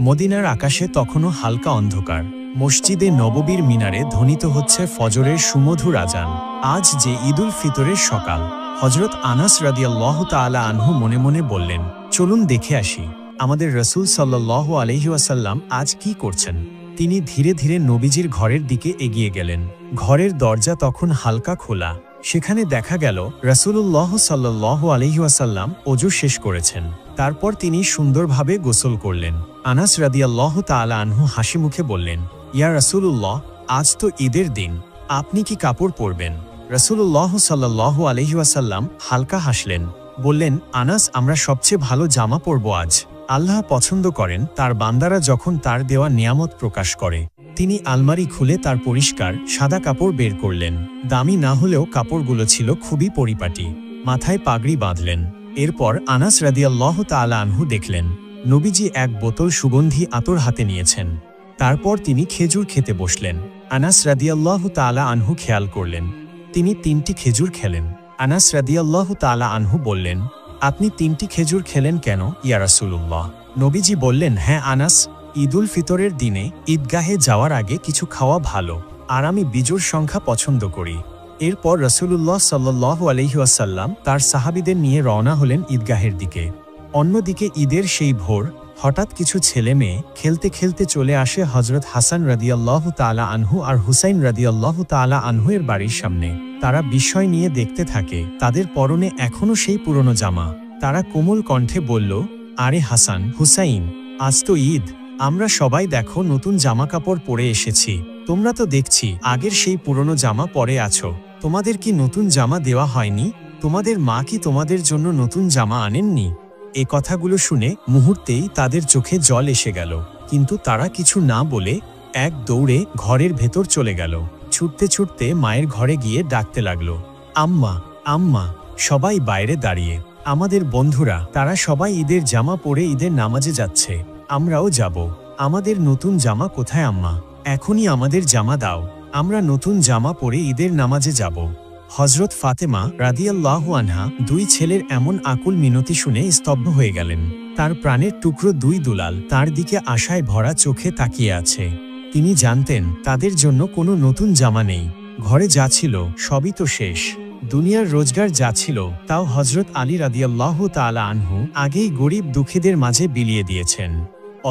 মদিনার আকাশে তখনও হালকা অন্ধকার। মসজিদে নববীর মিনারে ধ্বনিত হচ্ছে ফজরের সুমধুর আজান। আজ যে ঈদুল ফিতরের সকাল। হযরত আনাস রাদিয়াল্লাহু তাআলা আনহু মনে মনে বললেন, চলুন দেখে আসি আমাদের রাসূল সাল্লাল্লাহু আলাইহি ওয়াসাল্লাম আজ কি করছেন। তিনি ধীরে ধীরে নবীজির ঘরের দিকে এগিয়ে গেলেন। ঘরের দরজা তখন হালকা খোলা। সেখানে দেখা গেল রাসূলুল্লাহ সাল্লাল্লাহু আলাইহি ওয়াসাল্লাম ওযু শেষ করেছেন। তারপর তিনি সুন্দরভাবে গোসল করলেন। আনাস রাদিয়াল্লাহু তাআলা আনহু হাসি মুখে বললেন, ইয়া রাসূলুল্লাহ, আজ তো ঈদের দিন, আপনি কি কাপড় পরবেন? রাসূলুল্লাহ সাল্লাল্লাহু আলাইহি ওয়াসাল্লাম হালকা হাসলেন, বললেন, আনাস, আমরা সবচেয়ে ভালো জামা পরব আজ। আল্লাহ পছন্দ করেন তার বান্দারা যখন তার দেওয়া নিয়ামত প্রকাশ করে। তিনি আলমারি খুলে তার পরিষ্কার সাদা কাপড় বের করলেন। দামি না হলেও কাপড়গুলো ছিল খুবই পরিপাটি। মাথায় পাগড়ি বাঁধলেন। এরপর আনাস রাদিয়াল্লাহু তাআলা আনহু দেখলেন নবীজি এক বোতল সুগন্ধি আতর হাতে নিয়েছেন। তারপর তিনি খেজুর খেতে বসলেন। আনাস রাদিয়াল্লাহু তাআলা আনহু খেয়াল করলেন তিনি 3টি খেজুর খেলেন। আনাস রাদিয়াল্লাহু তাআলা আনহু বললেন, আপনি 3টি খেজুর খেলেন কেন ইয়া রাসূলুল্লাহ? নবীজি বললেন, হ্যাঁ আনাস, ঈদুল ফিতরের দিনে ঈদগাহে যাওয়ার আগে কিছু খাওয়া ভালো, আর আমি বিজোড় সংখ্যা পছন্দ করি। এরপর রাসূলুল্লাহ সাল্লাল্লাহু আলাইহি ওয়াসাল্লাম তার সাহাবীদের নিয়ে রওনা হলেন ঈদগাহের দিকে। অন্যদিকে ঈদের সেই ভোর হঠাৎ কিছু ছেলে মেয়ে খেলতে খেলতে চলে আসে হযরত হাসান রাদিয়াল্লাহু তাআলা আনহু আর হুসাইন রাদিয়াল্লাহু তাআলা আনহু এর বাড়ির সামনে। তারা বিস্ময় নিয়ে দেখতে থাকে তাদের পরনে এখনো সেই পুরনো জামা। তারা কোমল কণ্ঠে বলল, আরে হাসান, হুসাইন, আজ তো ঈদ, আমরা সবাই দেখো নতুন জামা কাপড় পরে এসেছি। তোমরা তো দেখছি আগের সেই পুরনো জামা পরে আছো। তোমাদের কি নতুন জামা দেওয়া হয়নি? তোমাদের মা কি তোমাদের জন্য নতুন জামা আনেননি? এ কথাগুলো শুনে মুহূর্তেই তাদের চোখে জল এসে গেল, কিন্তু তারা কিছু না বলে এক দৌড়ে ঘরের ভেতর চলে গেল। ছুটতে ছুটতে মায়ের ঘরে গিয়ে ডাকতে লাগলো, আম্মা, আম্মা। সবাই বাইরে দাঁড়িয়ে। আমাদের বন্ধুরা, তারা সবাই ঈদের জামা পরে ঈদের নামাজে যাচ্ছে, আমরাও যাব। আমাদের নতুন জামা কোথায় আম্মা? এখনই আমাদের জামা দাও, আমরা নতুন জামা পরে ঈদের নামাজে যাব। হযরত ফাতেমা রাদিয়াল্লাহু আনহা 2 ছেলের এমন আকুল মিনতি শুনে স্তব্ধ হয়ে গেলেন। তার প্রাণের টুকরো 2 দুলাল তার দিকে আশায় ভরা চোখে তাকিয়ে আছে। তিনি জানতেন তাদের জন্য কোনো নতুন জামা নেই। ঘরে যা ছিল সবই তো শেষ। দুনিয়ার রোজগার যা ছিল তাও হযরত আলী রাদিয়াল্লাহু তাআলা আনহু আগেই গরিব দুঃখীদের মাঝে বিলিয়ে দিয়েছেন।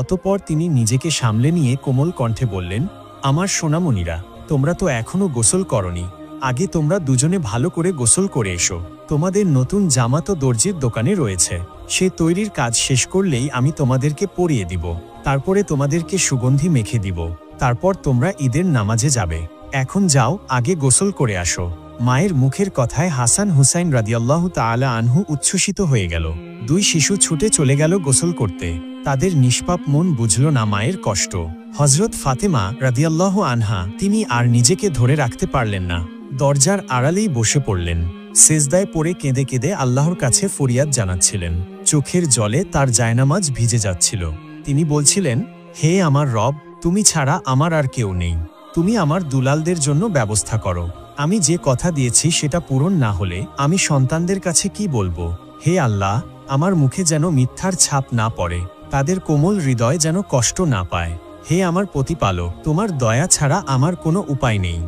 অতঃপর তিনি নিজেকে সামলে নিয়ে কোমল কণ্ঠে বললেন, আমার সোনামণিরা, তোমরা তো এখনো গোসল করনি। আগে তোমরা দুজনে ভালো করে গোসল করে এসো। তোমাদের নতুন জামা তো দর্জির দোকানে রয়েছে, সে তৈরির কাজ শেষ করলেই আমি তোমাদেরকে পরিয়ে দিব। তারপরে তোমাদেরকে সুগন্ধি মেখে দিব। তারপর তোমরা ঈদের নামাজে যাবে। এখন যাও, আগে গোসল করে আসো। মায়ের মুখের কথায় হাসান হুসাইন রাদিয়াল্লাহু তাআলা আনহু উচ্ছ্বসিত হয়ে গেল। 2 শিশু ছুটে চলে গেল গোসল করতে। তাদের নিষ্পাপ মন বুঝল না মায়ের কষ্ট। হযরত ফাতেমা রাদিয়াল্লাহু আনহা তিনি আর নিজেকে ধরে রাখতে পারলেন না। দরজার আড়ালেই বসে পড়লেন। সেজদায় পড়ে কেঁদে কেঁদে আল্লাহর কাছে ফরিয়াদ জানাচ্ছিলেন। চোখের জলে তার জায়নামাজ ভিজে যাচ্ছিল। তিনি বলছিলেন, হে আমার রব, তুমি ছাড়া আমার আর কেউ নেই। তুমি আমার দুলালদের জন্য ব্যবস্থা করো। আমি যে কথা দিয়েছি সেটা পূরণ না হলে আমি সন্তানদের কাছে কি বলবো? হে আল্লাহ, আমার মুখে যেন মিথ্যার ছাপ না পড়ে, তাদের কোমল হৃদয় যেন কষ্ট না পায়। হে আমার প্রতিপালক, তোমার দয়া ছাড়া আমার কোনো উপায় নেই।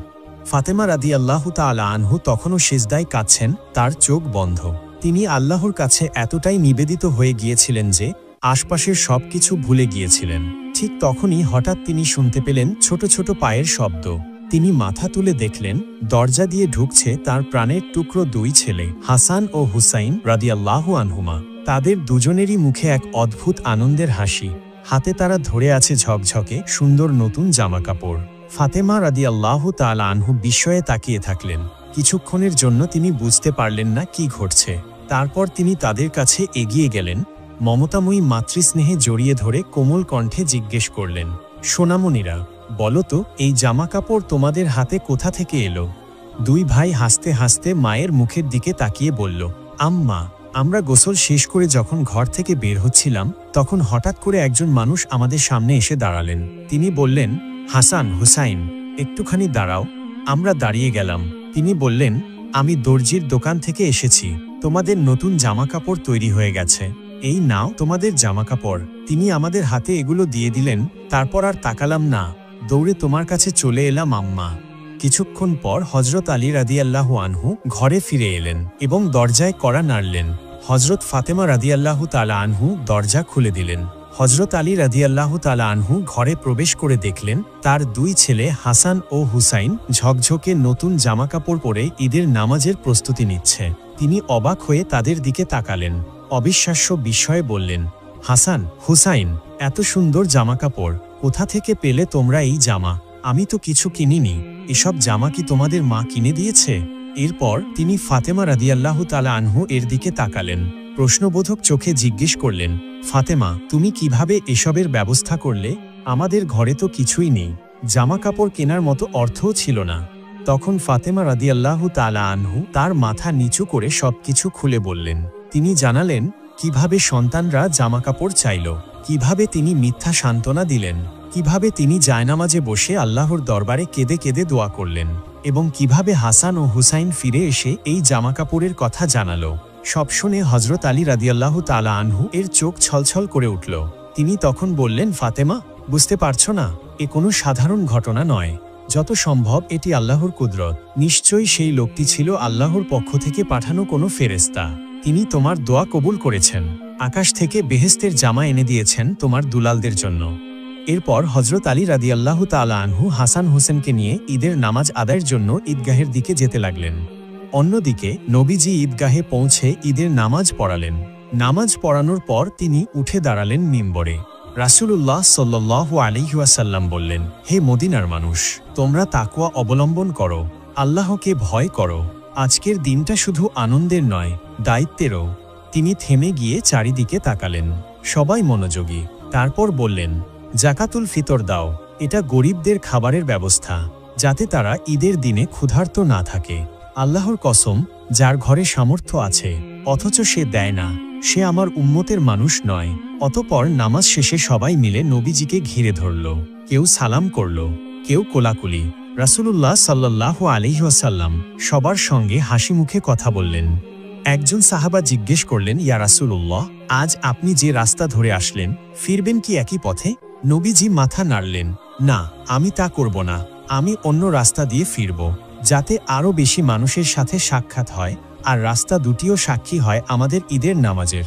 ফাতেমা রাদিয়াল্লাহু তাআলা আনহু তখনও সিজদায় কাঁদছেন, তার চোখ বন্ধ। তিনি আল্লাহর কাছে এতটাই নিবেদিত হয়ে গিয়েছিলেন যে আশপাশের সবকিছু ভুলে গিয়েছিলেন। ঠিক তখনই হঠাৎ তিনি শুনতে পেলেন ছোট ছোট পায়ের শব্দ। তিনি মাথা তুলে দেখলেন দরজা দিয়ে ঢুকছে তার প্রাণের টুকরো 2 ছেলে, হাসান ও হুসাইন রাদিয়াল্লাহু আনহুমা। তাদের দুজনেরই মুখে এক অদ্ভুত আনন্দের হাসি। হাতে তারা ধরে আছে ঝকঝকে সুন্দর নতুন জামাকাপড়। ফাতেমা রাদিয়াল্লাহু তাআলা আনহু বিস্ময়ে তাকিয়ে থাকলেন। কিছুক্ষণের জন্য তিনি বুঝতে পারলেন না কি ঘটছে। তারপর তিনি তাদের কাছে এগিয়ে গেলেন। মমতাময়ী মাতৃস্নেহে জড়িয়ে ধরে কোমল কণ্ঠে জিজ্ঞেস করলেন, সোনামণিরা, বলো তো এই জামাকাপড় তোমাদের হাতে কোথা থেকে এলো? 2 ভাই হাসতে হাসতে মায়ের মুখের দিকে তাকিয়ে বলল, আম্মা, আমরা গোসল শেষ করে যখন ঘর থেকে বের হচ্ছিলাম তখন হঠাৎ করে একজন মানুষ আমাদের সামনে এসে দাঁড়ালেন। তিনি বললেন, হাসান, হুসাইন, একটুখানি দাঁড়াও। আমরা দাঁড়িয়ে গেলাম। তিনি বললেন, আমি দর্জির দোকান থেকে এসেছি, তোমাদের নতুন জামা কাপড় তৈরি হয়ে গেছে। এই নাও তোমাদের জামাকাপড়। তিনি আমাদের হাতে এগুলো দিয়ে দিলেন, তারপর আর তাকালাম না, দৌড়ে তোমার কাছে চলে এলাম আম্মা। কিছুক্ষণ পর হজরত আলী রাদিয়াল্লাহু আনহু ঘরে ফিরে এলেন এবং দরজায় কড়া নাড়লেন। হজরত ফাতেমা রাদিয়াল্লাহু তাআলা আনহু দরজা খুলে দিলেন। হজরত আলী রাদিয়াল্লাহু তাআলা আনহু ঘরে প্রবেশ করে দেখলেন তার দুই ছেলে হাসান ও হুসাইন ঝকঝকে নতুন জামাকাপড় পরে ঈদের নামাজের প্রস্তুতি নিচ্ছে। তিনি অবাক হয়ে তাদের দিকে তাকালেন, অবিশ্বাস্য বিস্ময়ে বললেন, হাসান, হুসাইন, এত সুন্দর জামাকাপড় কোথা থেকে পেলে তোমরা এই জামা? আমি তো কিছু কিনিনি, এসব জামা কি তোমাদের মা কিনে দিয়েছে? এরপর তিনি ফাতেমা রাদিয়াল্লাহু তাআলা আনহু এর দিকে তাকালেন, প্রশ্নবোধক চোখে জিজ্ঞেস করলেন, ফাতেমা, তুমি কিভাবে এসবের ব্যবস্থা করলে? আমাদের ঘরে তো কিছুই নেই, জামাকাপড় কেনার মতো অর্থও ছিল না। তখন ফাতেমা রাদিয়াল্লাহু তাআলা আনহু তার মাথা নিচু করে সবকিছু খুলে বললেন। তিনি জানালেন কিভাবে সন্তানরা জামাকাপড় চাইল, কিভাবে তিনি মিথ্যা সান্ত্বনা দিলেন, কিভাবে তিনি জায়নামাজে বসে আল্লাহর দরবারে কেঁদে কেঁদে দোয়া করলেন, এবং কিভাবে হাসান ও হুসাইন ফিরে এসে এই জামাকাপড়ের কথা জানালো। সব শুনে হজরত আলী রাদিয়াল্লাহু তাআলা আনহু এর চোখ ছলছল করে উঠল। তিনি তখন বললেন, ফাতেমা, বুঝতে পারছো না, এ কোনো সাধারণ ঘটনা নয়, যত সম্ভব এটি আল্লাহর কুদরত। নিশ্চয়ই সেই লোকটি ছিল আল্লাহর পক্ষ থেকে পাঠানো কোনো ফেরেশতা। তিনি তোমার দোয়া কবুল করেছেন, আকাশ থেকে বেহেশতের জামা এনে দিয়েছেন তোমার দুলালদের জন্য। এরপর হজরত আলী রাদিয়াল্লাহু তাআলা আনহু হাসান হোসেনকে নিয়ে ঈদের নামাজ আদায়ের জন্য ঈদগাহের দিকে যেতে লাগলেন। অন্যদিকে নবীজি ঈদগাহে পৌঁছে ঈদের নামাজ পড়ালেন। নামাজ পড়ানোর পর তিনি উঠে দাঁড়ালেন মিম্বরে। রাসূলুল্লাহ সাল্লাল্লাহু আলাইহি ওয়াসাল্লাম বললেন, হে মদিনার মানুষ, তোমরা তাকওয়া অবলম্বন করো, আল্লাহকে ভয় করো। আজকের দিনটা শুধু আনন্দের নয়, দায়িত্বেরও। তিনি থেমে গিয়ে চারিদিকে তাকালেন, সবাই মনোযোগী। তারপর বললেন, জাকাতুল ফিতর দাও, এটা গরিবদের খাবারের ব্যবস্থা, যাতে তারা ঈদের দিনে ক্ষুধার্ত না থাকে। আল্লাহর কসম, যার ঘরে সামর্থ্য আছে অথচ সে দেয় না, সে আমার উম্মতের মানুষ নয়। অতঃপর নামাজ শেষে সবাই মিলে নবীজিকে ঘিরে ধরল, কেউ সালাম করল, কেউ কোলাকুলি। রাসূলুল্লাহ সাল্লাল্লাহু আলাইহি ওয়াসাল্লাম সবার সঙ্গে হাসি মুখে কথা বললেন। একজন সাহাবা জিজ্ঞেস করলেন, ইয়া রাসূলুল্লাহ, আজ আপনি যে রাস্তা ধরে আসলেন, ফিরবেন কি একই পথে? নবীজি মাথা নাড়লেন, না, আমি তা করব না, আমি অন্য রাস্তা দিয়ে ফিরব, যাতে আরও বেশি মানুষের সাথে সাক্ষাৎ হয়, আর রাস্তা দুটিও সাক্ষী হয় আমাদের ঈদের নামাজের।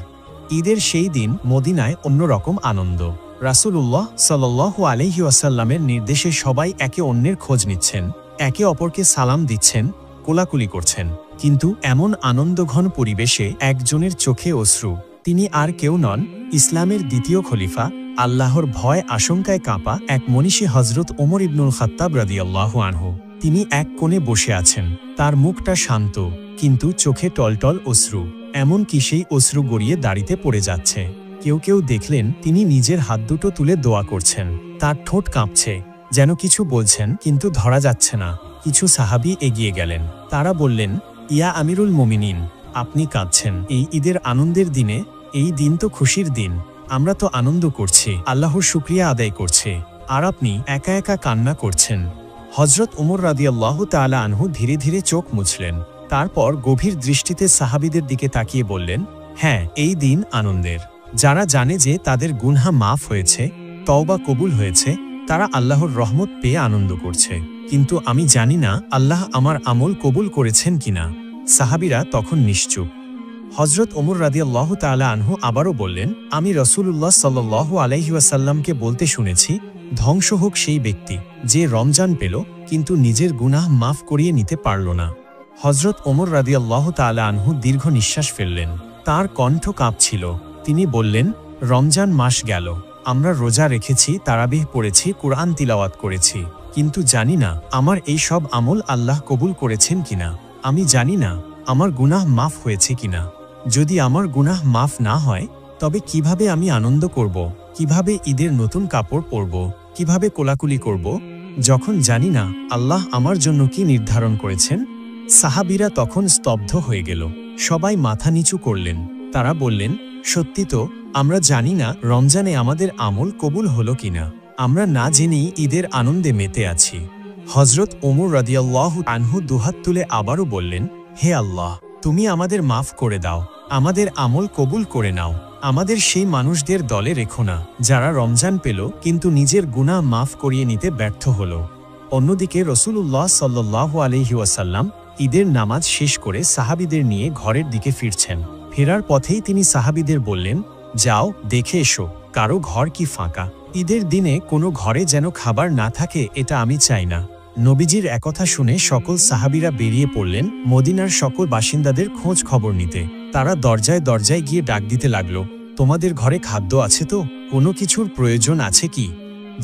ঈদের সেই দিন মদিনায় অন্যরকম আনন্দ। রাসূলুল্লাহ সাল্লাল্লাহু আলাইহি ওয়াসাল্লামের নির্দেশে সবাই একে অন্যের খোঁজ নিচ্ছেন, একে অপরকে সালাম দিচ্ছেন, কোলাকুলি করছেন। কিন্তু এমন আনন্দঘন পরিবেশে একজনের চোখে অশ্রু। তিনি আর কেউ নন, ইসলামের দ্বিতীয় খলিফা, আল্লাহর ভয় আশঙ্কায় কাঁপা এক মনীষী হজরত ওমর ইবনুল খাত্তাব রাদিয়াল্লাহু আনহু। তিনি এক কোণে বসে আছেন, তার মুখটা শান্ত, কিন্তু চোখে টলটল অশ্রু, এমনকি সেই অশ্রু গড়িয়ে দাড়িতে পড়ে যাচ্ছে। কেউ কেউ দেখলেন তিনি নিজের হাত দুটো তুলে দোয়া করছেন, তার ঠোঁট কাঁপছে, যেন কিছু বলছেন কিন্তু ধরা যাচ্ছে না। কিছু সাহাবী এগিয়ে গেলেন, তারা বললেন, ইয়া আমিরুল মুমিনিন, আপনি কাঁদছেন এই ঈদের আনন্দের দিনে? এই দিন তো খুশির দিন, আমরা তো আনন্দ করছি, আল্লাহর শুকরিয়া আদায় করছি, আর আপনি একা একা কান্না করছেন। হজরত ওমর রাদিয়াল্লাহু তাআলা আনহু ধীরে ধীরে চোখ মুছলেন, তারপর গভীর দৃষ্টিতে সাহাবীদের দিকে তাকিয়ে বললেন, হ্যাঁ, এই দিন আনন্দের। যারা জানে যে তাদের গুনহা মাফ হয়েছে, তওবা কবুল হয়েছে, তারা আল্লাহর রহমত পেয়ে আনন্দ করছে। কিন্তু আমি জানি না আল্লাহ আমার আমল কবুল করেছেন কিনা। সাহাবীরা তখন নিশ্চুপ। হজরত ওমর রাদিয়াল্লাহু তাআলা আনহু আবারও বললেন, আমি রাসূলুল্লাহ সাল্লাল্লাহু আলাইহি ওয়াসাল্লামকে বলতে শুনেছি, ধ্বংস হোক সেই ব্যক্তি যে রমজান পেল কিন্তু নিজের গুনাহ মাফ করিয়ে নিতে পারল না। হজরত ওমর রাদিয়াল্লাহু তাআলা আনহু দীর্ঘ নিঃশ্বাস ফেললেন, তার কণ্ঠ কাঁপছিল। তিনি বললেন, রমজান মাস গেল, আমরা রোজা রেখেছি, তারাবিহ পড়েছি, কুরআন তিলাওয়াত করেছি, কিন্তু জানি না আমার এই সব আমল আল্লাহ কবুল করেছেন কিনা। আমি জানি না আমার গুনাহ মাফ হয়েছে কিনা। যদি আমার গুনাহ মাফ না হয়, তবে কিভাবে আমি আনন্দ করব, কিভাবে ঈদের নতুন কাপড় পরব, কিভাবে কোলাকুলি করব, যখন জানি না আল্লাহ আমার জন্য কি নির্ধারণ করেছেন? সাহাবীরা তখন স্তব্ধ হয়ে গেল, সবাই মাথা নিচু করলেন। তারা বললেন, সত্যি তো, আমরা জানি না রমজানে আমাদের আমল কবুল হলো কিনা, আমরা না জেনেই ঈদের আনন্দে মেতে আছি। হজরত ওমর রাদিয়াল্লাহু আনহু দুহাত তুলে আবারও বললেন, হে আল্লাহ, তুমি আমাদের মাফ করে দাও, আমাদের আমল কবুল করে নাও। আমাদের সেই মানুষদের দলে রেখো না যারা রমজান পেল কিন্তু নিজের গুনাহ মাফ করিয়ে নিতে ব্যর্থ হল। অন্যদিকে রাসূলুল্লাহ সাল্লাল্লাহু আলাইহি ওয়াসাল্লাম ঈদের নামাজ শেষ করে সাহাবীদের নিয়ে ঘরের দিকে ফিরছেন। ফেরার পথেই তিনি সাহাবীদের বললেন, যাও দেখে এসো কারো ঘর কি ফাঁকা। ঈদের দিনে কোনো ঘরে যেন খাবার না থাকে এটা আমি চাই না। নবীজির একথা শুনে সকল সাহাবীরা বেরিয়ে পড়লেন মদিনার সকল বাসিন্দাদের খোঁজ খবর নিতে। তারা দরজায় দরজায় গিয়ে ডাক দিতে লাগলো, তোমাদের ঘরে খাদ্য আছে তো? কোনো কিছুর প্রয়োজন আছে কি?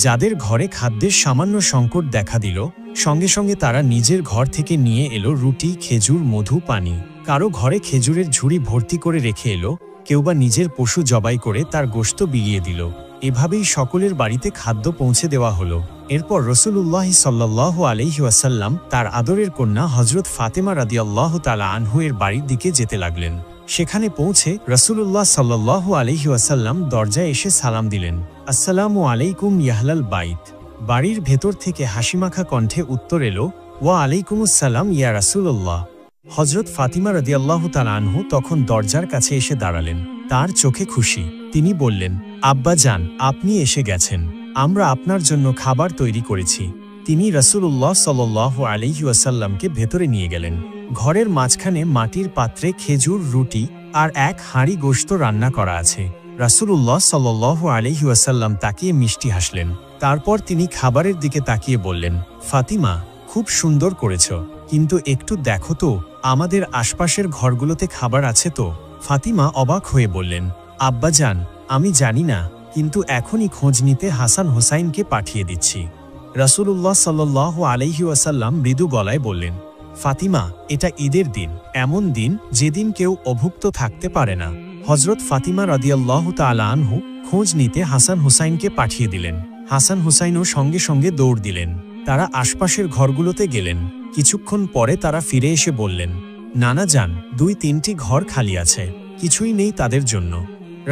যাদের ঘরে খাদ্যের সামান্য সংকট দেখা দিল সঙ্গে সঙ্গে তারা নিজের ঘর থেকে নিয়ে এলো রুটি, খেজুর, মধু, পানি। কারো ঘরে খেজুরের ঝুড়ি ভর্তি করে রেখে এলো, কেউ বা নিজের পশু জবাই করে তার গোশত বিলিয়ে দিল। এভাবেই সকলের বাড়িতে খাদ্য পৌঁছে দেওয়া হলো। এরপর রাসূলুল্লাহ সাল্লাল্লাহু আলাইহি ওয়াসাল্লাম তার আদরের কন্যা হযরত ফাতেমা রাদিয়াল্লাহু তাআলা আনহু এর বাড়ির দিকে যেতে লাগলেন। সেখানে পৌঁছে রাসূলুল্লাহ সাল্লাল্লাহু আলাইহি ওয়াসাল্লাম দরজায় এসে সালাম দিলেন, আসসালামু আলাইকুম ইয়াহলাল বাইত। বাড়ির ভেতর থেকে হাসিমাখা কণ্ঠে উত্তর এলো, ওয়া আলাইকুমুস সালাম ইয়া রাসূলুল্লাহ। হযরত ফাতিমা রাদিয়াল্লাহু তাআলা আনহু তখন দরজার কাছে এসে দাঁড়ালেন। তার চোখে খুশি। তিনি বললেন, আব্বা যান, আপনি এসে গেছেন। আমরা আপনার জন্য খাবার তৈরি করেছি। তিনি রাসূলুল্লাহ সাল্লাল্লাহু আলাইহি ওয়াসাল্লামকে ভেতরে নিয়ে গেলেন। ঘরের মাঝখানে মাটির পাত্রে খেজুর, রুটি আর এক হাঁড়ি গোশত রান্না করা আছে। রাসূলুল্লাহ সাল্লাল্লাহু আলাইহি ওয়াসাল্লাম তাকিয়ে মিষ্টি হাসলেন। তারপর তিনি খাবারের দিকে তাকিয়ে বললেন, ফাতিমা, খুব সুন্দর করেছ, কিন্তু একটু দেখো তো আমাদের আশপাশের ঘরগুলোতে খাবার আছে তো? ফাতিমা অবাক হয়ে বললেন, আব্বাজান, আমি জানি না, কিন্তু এখনই খোঁজ নিতে হাসান হোসাইনকে পাঠিয়ে দিচ্ছি। রাসূলুল্লাহ সাল্লাল্লাহু আলাইহি ওয়াসাল্লাম মৃদু গলায় বললেন, ফাতিমা, এটা ঈদের দিন, এমন দিন যেদিন কেউ অভুক্ত থাকতে পারে না। হযরত ফাতিমা রাদিয়াল্লাহু তাআলা আনহু খোঁজ নিতে হাসান হোসাইনকে পাঠিয়ে দিলেন। হাসান হোসাইনও সঙ্গে সঙ্গে দৌড় দিলেন। তারা আশপাশের ঘরগুলোতে গেলেন। কিছুক্ষণ পরে তারা ফিরে এসে বললেন, নানা যান, 2-3টি ঘর খালি আছে, কিছুই নেই তাদের জন্য।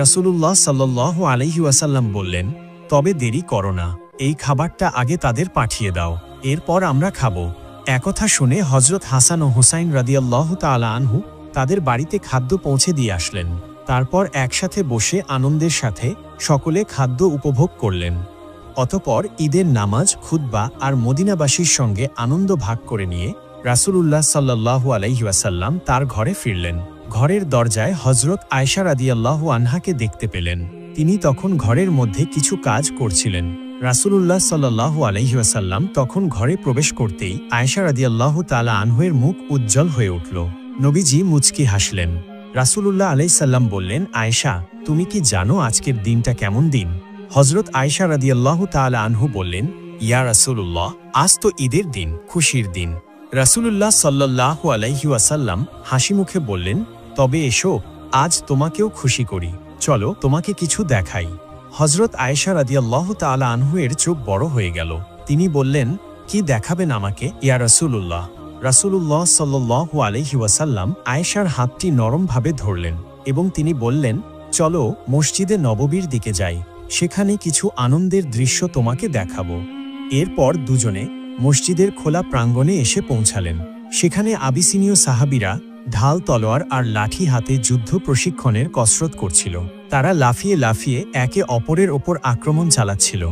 রাসূলুল্লাহ সাল্লাল্লাহু আলাইহি ওয়াসাল্লাম বললেন, তবে দেরি করো না, এই খাবারটা আগে তাদের পাঠিয়ে দাও, এরপর আমরা খাবো। একথা শুনে হযরত হাসান ও হুসাইন রাদিয়াল্লাহু তাআলা আনহু তাদের বাড়িতে খাদ্য পৌঁছে দিয়ে আসলেন। তারপর একসাথে বসে আনন্দের সাথে সকলে খাদ্য উপভোগ করলেন। অতঃপর ঈদের নামাজ, খুতবা আর মদিনাবাসীর সঙ্গে আনন্দ ভাগ করে নিয়ে রাসূলুল্লাহ সাল্লাল্লাহু আলাইহি ওয়াসাল্লাম তার ঘরে ফিরলেন। ঘরের দরজায় হযরত আয়েশা রাদিয়াল্লাহু আনহাকে দেখতে পেলেন। তিনি তখন ঘরের মধ্যে কিছু কাজ করছিলেন। রাসূলুল্লাহ সাল্লাল্লাহু আলাইহি ওয়াসাল্লাম তখন ঘরে প্রবেশ করতেই আয়েশা রাদিয়াল্লাহু তাআলা আনহুর মুখ উজ্জ্বল হয়ে উঠল। নবীজি মুচকি হাসলেন। রাসূলুল্লাহ আলাইহিস সালাম বললেন, আয়েশা, তুমি কি জানো আজকের দিনটা কেমন দিন? হযরত আয়েশা রাদিয়াল্লাহু তাআলা আনহু বললেন, ইয়া রাসূলুল্লাহ, আজ তো ঈদের দিন, খুশির দিন। রাসূলুল্লাহ সাল্লাল্লাহু আলাইহি ওয়াসাল্লাম হাসি মুখে বললেন, তবে এসো, আজ তোমাকেও খুশি করি, চলো তোমাকে কিছু দেখাই। হযরত আয়েশা রাদিয়াল্লাহু তাআলা আনহুর চোখ বড় হয়ে গেল। তিনি বললেন, কি দেখাবেন আমাকে ইয়া রাসূলুল্লাহ? রাসূলুল্লাহ সাল্লাল্লাহু আলাইহি ওয়াসাল্লাম আয়েশার হাতটি নরমভাবে ধরলেন এবং তিনি বললেন, চলো মসজিদে নববীর দিকে যাই, সেখানে কিছু আনন্দের দৃশ্য তোমাকে দেখাবো। এরপর দুজনে মসজিদের খোলা প্রাঙ্গণে এসে পৌঁছালেন। সেখানে আবিসিনীয় সাহাবীরা ঢাল, তলোয়ার আর লাঠি হাতে যুদ্ধ প্রশিক্ষণের কসরত করছিল। তারা লাফিয়ে লাফিয়ে একে অপরের ওপর আক্রমণ চালাচ্ছিল,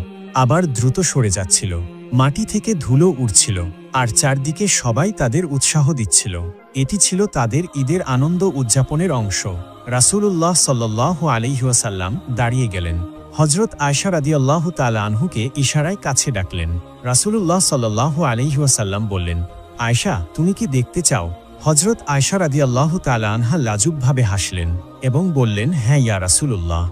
আবার দ্রুত সরে যাচ্ছিল। মাটি থেকে ধুলো উড়ছিল আর চারদিকে সবাই তাদের উৎসাহ দিচ্ছিল। এটি ছিল তাদের ঈদের আনন্দ উদযাপনের অংশ। রাসূলুল্লাহ সাল্লাল্লাহু আলাইহি ওয়াসাল্লাম দাঁড়িয়ে গেলেন। হযরত আয়েশা রাদিয়াল্লাহু তাআলা আনহুকে ইশারায় কাছে ডাকলেন। রাসূলুল্লাহ সাল্লাল্লাহু আলাইহি ওয়াসাল্লাম বললেন, আয়েশা, তুমি কি দেখতে চাও? হযরত আয়েশা রাদিয়াল্লাহু তাআলা আনহা লাজুকভাবে হাসলেন এবং বললেন, হ্যাঁ ইয়া রাসূলুল্লাহ।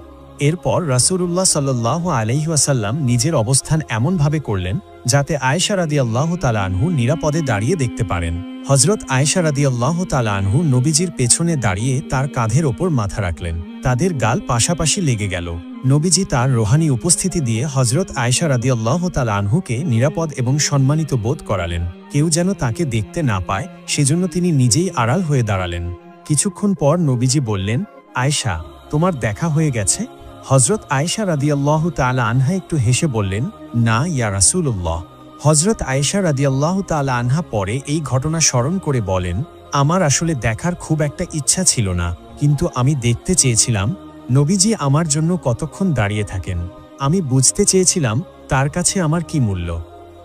এরপর রাসূলুল্লাহ সাল্লাল্লাহু আলাইহি ওয়াসাল্লাম নিজের অবস্থান এমনভাবে করলেন যাতে আয়েশা রাদিয়াল্লাহু তাআলা আনহু নিরাপদে দাঁড়িয়ে দেখতে পারেন। হযরত আয়েশা রাদিয়াল্লাহু তাআলা আনহু নবীজির পেছনে দাঁড়িয়ে তার কাঁধের ওপর মাথা রাখলেন। তাদের গাল পাশাপাশি লেগে গেল। নবীজি তার রোহানি উপস্থিতি দিয়ে হযরত আয়েশা রাদিয়াল্লাহু তাআলা আনহুকে নিরাপদ এবং সম্মানিত বোধ করালেন। কেউ যেন তাকে দেখতে না পায় সেজন্য তিনি নিজেই আড়াল হয়ে দাঁড়ালেন। কিছুক্ষণ পর নবীজি বললেন, আয়েশা, তোমার দেখা হয়ে গেছে? হযরত আয়েশা রাদিয়াল্লাহু তাআলা আনহা একটু হেসে বললেন, না ইয়া রাসূলুল্লাহ। হযরত আয়েশা রাদিয়াল্লাহু তাআলা আনহা পরে এই ঘটনা স্মরণ করে বলেন, আমার আসলে দেখার খুব একটা ইচ্ছা ছিল না, কিন্তু আমি দেখতে চেয়েছিলাম নবীজি আমার জন্য কতক্ষণ দাঁড়িয়ে থাকেন। আমি বুঝতে চেয়েছিলাম তার কাছে আমার কি মূল্য।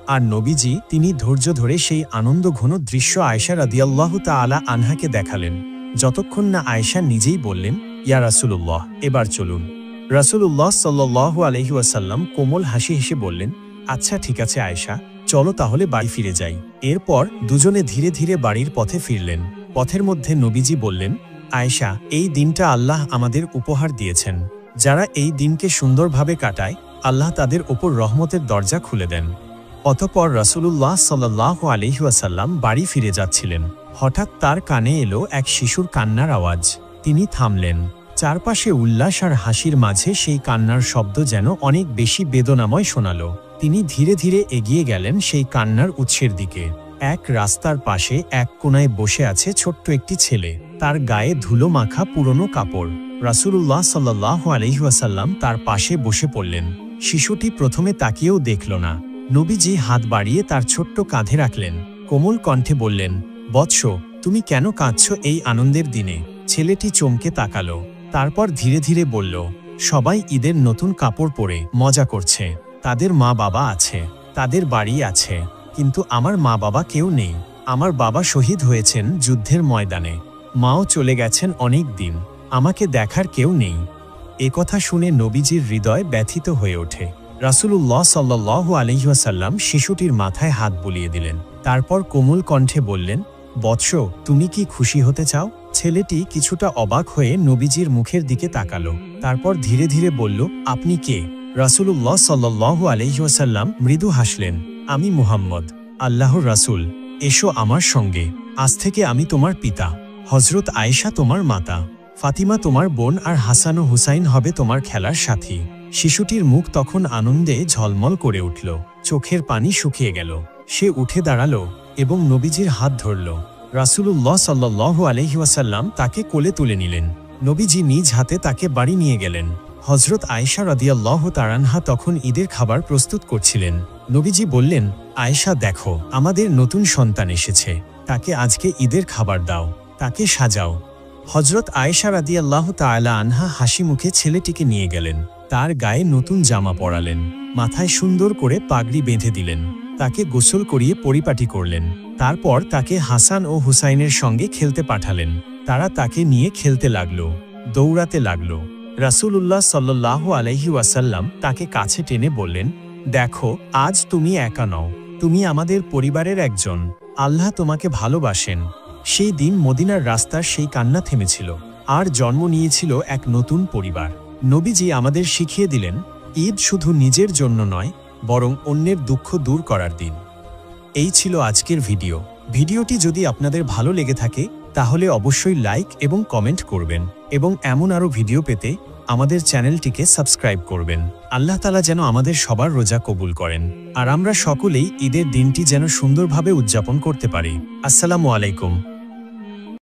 আর নবীজি তিনি ধৈর্য ধরে সেই আনন্দঘন দৃশ্য আয়েশা রাদিয়াল্লাহু তাআলা আনহাকে দেখালেন, যতক্ষণ না আয়েশা নিজেই বললেন, ইয়া রাসূলুল্লাহ, এবার চলুন। রাসূলুল্লাহ সাল্লাল্লাহু আলাইহি ওয়াসাল্লাম কোমল হাসি হেসে বললেন, আচ্ছা ঠিক আছে আয়েশা, চলো তাহলে বাড়ি ফিরে যাই। এরপর দুজনে ধীরে ধীরে বাড়ির পথে ফিরলেন। পথের মধ্যে নবীজি বললেন, আয়েশা, এই দিনটা আল্লাহ আমাদের উপহার দিয়েছেন। যারা এই দিনকে সুন্দরভাবে কাটায়, আল্লাহ তাদের ওপর রহমতের দরজা খুলে দেন। অতঃপর রাসূলুল্লাহ সাল্লাল্লাহু আলাইহি ওয়াসাল্লাম বাড়ি ফিরে যাচ্ছিলেন। হঠাৎ তার কানে এলো এক শিশুর কান্নার আওয়াজ। তিনি থামলেন। চারপাশে উল্লাস আর হাসির মাঝে সেই কান্নার শব্দ যেন অনেক বেশি বেদনাময় শোনালো। তিনি ধীরে ধীরে এগিয়ে গেলেন সেই কান্নার উৎসের দিকে। এক রাস্তার পাশে এক কোণায় বসে আছে ছোট্ট একটি ছেলে, তার গায়ে ধুলো মাখা পুরনো কাপড়। রাসূলুল্লাহ সাল্লাল্লাহু আলাইহি ওয়াসাল্লাম তার পাশে বসে পড়লেন। শিশুটি প্রথমে তাকিয়েও দেখল না। নবীজি হাত বাড়িয়ে তার ছোট্ট কাঁধে রাখলেন। কোমল কণ্ঠে বললেন, বৎস, তুমি কেন কাঁদছ এই আনন্দের দিনে? ছেলেটি চমকে তাকালো। তারপর ধীরে ধীরে বলল, সবাই ঈদের নতুন কাপড় পরে মজা করছে। তাদের মা বাবা আছে, তাদের বাড়ি আছে, কিন্তু আমার মা বাবা কেউ নেই। আমার বাবা শহীদ হয়েছেন যুদ্ধের ময়দানে, মাও চলে গেছেন অনেক দিন, আমাকে দেখার কেউ নেই। একথা শুনে নবীজির হৃদয় ব্যথিত হয়ে ওঠে। রাসূলুল্লাহ সাল্লাল্লাহু আলাইহি ওয়াসাল্লাম শিশুটির মাথায় হাত বুলিয়ে দিলেন। তারপর কোমল কণ্ঠে বললেন, বৎস, তুমি কি খুশি হতে চাও? ছেলেটি কিছুটা অবাক হয়ে নবীজির মুখের দিকে তাকালো। তারপর ধীরে ধীরে বলল, আপনি কে? রাসূলুল্লাহ সাল্লাল্লাহু আলাইহি ওয়াসাল্লাম মৃদু হাসলেন, আমি মুহাম্মদ, আল্লাহর রাসূল। এসো আমার সঙ্গে, আজ থেকে আমি তোমার পিতা। হযরত আয়েশা তোমার মাতা, ফাতিমা তোমার বোন, আর হাসান ও হুসাইন হবে তোমার খেলার সাথী। শিশুটির মুখ তখন আনন্দে ঝলমল করে উঠল, চোখের পানি শুকিয়ে গেল। সে উঠে দাঁড়ালো এবং নবীজির হাত ধরল। রাসূলুল্লাহ সাল্লাল্লাহু আলাইহি ওয়াসাল্লাম তাকে কোলে তুলে নিলেন। নবীজি নিজ হাতে তাকে বাড়ি নিয়ে গেলেন। হযরত আয়েশা রাদিয়াল্লাহু তাআলা আনহা তখন ঈদের খাবার প্রস্তুত করছিলেন। নবীজি বললেন, আয়েশা দেখো, আমাদের নতুন সন্তান এসেছে, তাকে আজকে ঈদের খাবার দাও, তাকে সাজাও। হযরত আয়েশা রাদিয়াল্লাহু তাআলা আনহা হাসি মুখে ছেলেটিকে নিয়ে গেলেন। তার গায়ে নতুন জামা পরালেন, মাথায় সুন্দর করে পাগড়ি বেঁধে দিলেন, তাকে গোসল করিয়ে পরিপাটি করলেন। তারপর তাকে হাসান ও হুসাইনের সঙ্গে খেলতে পাঠালেন। তারা তাকে নিয়ে খেলতে লাগলো, দৌড়াতে লাগলো। রাসূলুল্লাহ সাল্লাল্লাহু আলাইহি ওয়াসাল্লাম তাকে কাছে টেনে বললেন, দেখো, আজ তুমি একা নও, তুমি আমাদের পরিবারের একজন। আল্লাহ তোমাকে ভালোবাসেন। সেই দিন মদিনার রাস্তার সেই কান্না থেমেছিল, আর জন্ম নিয়েছিল এক নতুন পরিবার। নবীজি আমাদের শিখিয়ে দিলেন, ঈদ শুধু নিজের জন্য নয়, বরং অন্যের দুঃখ দূর করার দিন। এই ছিল আজকের ভিডিও। ভিডিওটি যদি আপনাদের ভালো লেগে থাকে তাহলে অবশ্যই লাইক এবং কমেন্ট করবেন, এবং এমন আরও ভিডিও পেতে আমাদের চ্যানেলটিকে সাবস্ক্রাইব করবেন। আল্লাহ তাআলা যেন আমাদের সবার রোজা কবুল করেন, আর আমরা সকলেই ঈদের দিনটি যেন সুন্দরভাবে উদযাপন করতে পারি। আসসালামু আলাইকুম।